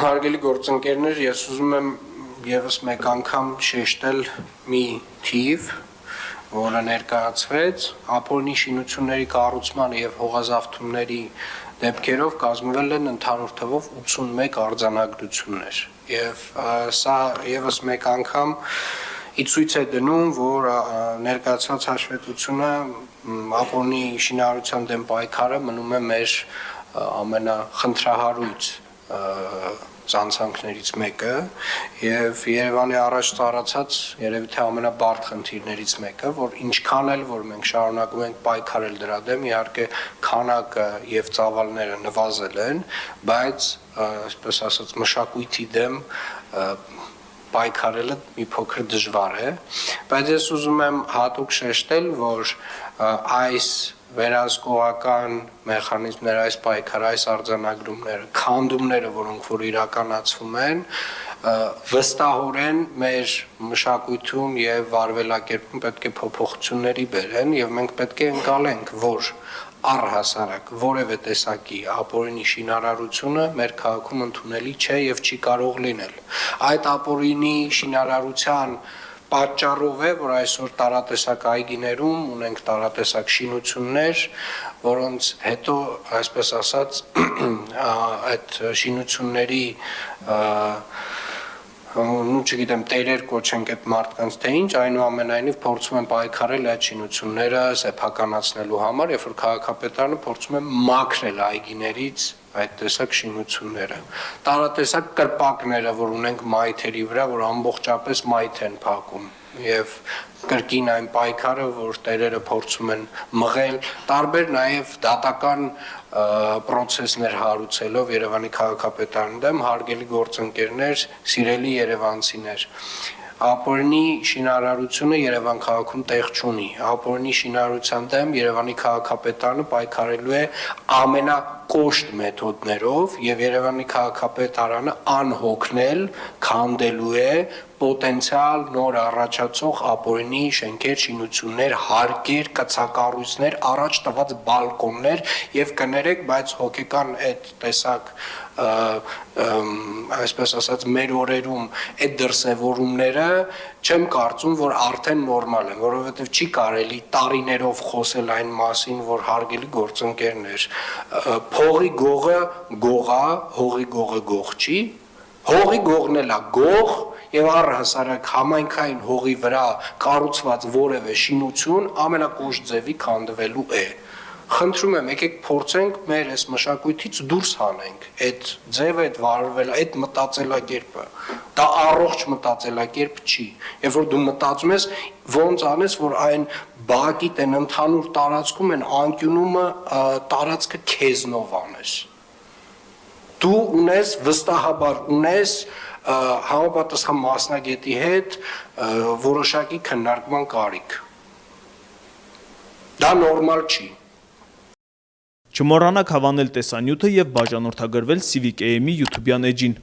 Հարգելի գործընկերներ, ես ուզում եմ եւս մեկ անգամ շեշտել մի թիվ, որը ներկայացվեց, ապօրինի շինությունների կառուցման եւ հողազավթումների դեպքերով կազմվել են ընդհանուր թվով 81 արձանագրություններ եւ սա եւս մեկ անգամ ցույց է դնում, որ ներկայացված հաշվետվությունը ապօրինի շինարարության դեմ պայքարը մնում է մեր ամենախնդրահարույց ցանցանքներից մեկը եւ Երևանի առաջ ծառացած երևի թե ամենաբարդ խնդիրներից մեկը, որ ինչքան էլ որ մենք շարունակում ենք պայքարել դրա դեմ, իհարկե քանակը եւ ծավալները նվազել են, բայց այսպես ասած մշակույթի դեմ պայքարելը մի փոքր դժվար է, բայց ես ուզում եմ հատուկ շեշտել, որ այս վերահսկողական մեխանիզմները, այս պայքարը, այս արձանագրումները, քանդումները, որոնք որ իրականացվում են, վստահորեն մեր մշակույթում եւ վարվելակերպում պետք է փոփոխությունների բերեն եւ մենք պետք է ընկալենք, որ առհասարակ որևէ տեսակի ապօրինի շինարարությունը մեր քաղաքում ընդունելի չէ եւ չի կարող լինել։ Այդ ապօրինի շինարարության պատճառով է, որ այսօր տարատեսակ այգիներում ունենք տարատեսակ շինություններ, որոնց հետո, այսպես ասած, այդ շինությունների չգիտեմ, տերեր կոչենք այդ մարդկանց թե ինչ, այնուամենայնիվ փորձում են պայքարել այդ շինությունները սեփականացնելու համար, երբ որ քաղաքապետարանը փորձում է մաքրել այգիներից այդ տեսակ շինությունները։ Տարատեսակ կրպակները, որ ունենք մայթերի վրա, որ ամբողջապես մայթ են փակում եւ կրկին այն պայքարը, որ տերերը փորձում են մղել, տարբեր նաեւ դատական պրոցեսներ հարուցելով Երևանի քաղաքապետարանի դեմ, հարգելի գործընկերներ, սիրելի երևանցիներ, ապօրինի շինարարությունը Երևան քաղաքում տեղ չունի, ապօրինի շինարարության դեմ Երևանի քաղաքապետարանը պայքարելու է ամենակոշտ մեթոդներով եւ Երևանի քաղաքապետարանը անհոգնել քանդելու է պոտենցիալ նոր առաջացող ապօրինի շենքեր, շինություններ, հարկեր, կցակառույցներ, առաջ տված բալկոններ եւ կներեք, բայց հոգեկան այդ տեսակ այսպես ասած մեր օրերում այդ դրսևորումները չեմ կարծում, որ արդեն նորմալ են, որովհետեւ չի կարելի տարիներով խոսել այն մասին, որ հարգելի գործընկերներ, փողի գողը գող է, հողի գողը գող չի, հողի գողն էլ է գող եւ առհասարակ համայնքային հողի վրա կառուցված որևէ շինություն ամենակոշտ ձևի քանդվելու է։ Խնդրում եմ, եկեք փորձենք մեր այս մշակույթից դուրս հանենք այդ ձևը, այդ վարվել, այդ մտածելակերպը։ Դա առողջ մտածելակերպ չի։ Երբ որ դու մտածում ես, ոնց անես, որ այն բակիտ են ընդհանուր տարածքում են անկյունումը տարածքը քեզնով անես։ Դու ունես վստահաբար ունես համապատասխան մասնագետի հետ որոշակի քննարկման կարիք։ Դա նորմալ չի։ Չմոռանաք հավանել տեսանյութը եւ բաժանորդագրվել Civic AM-ի YouTube-յան էջին։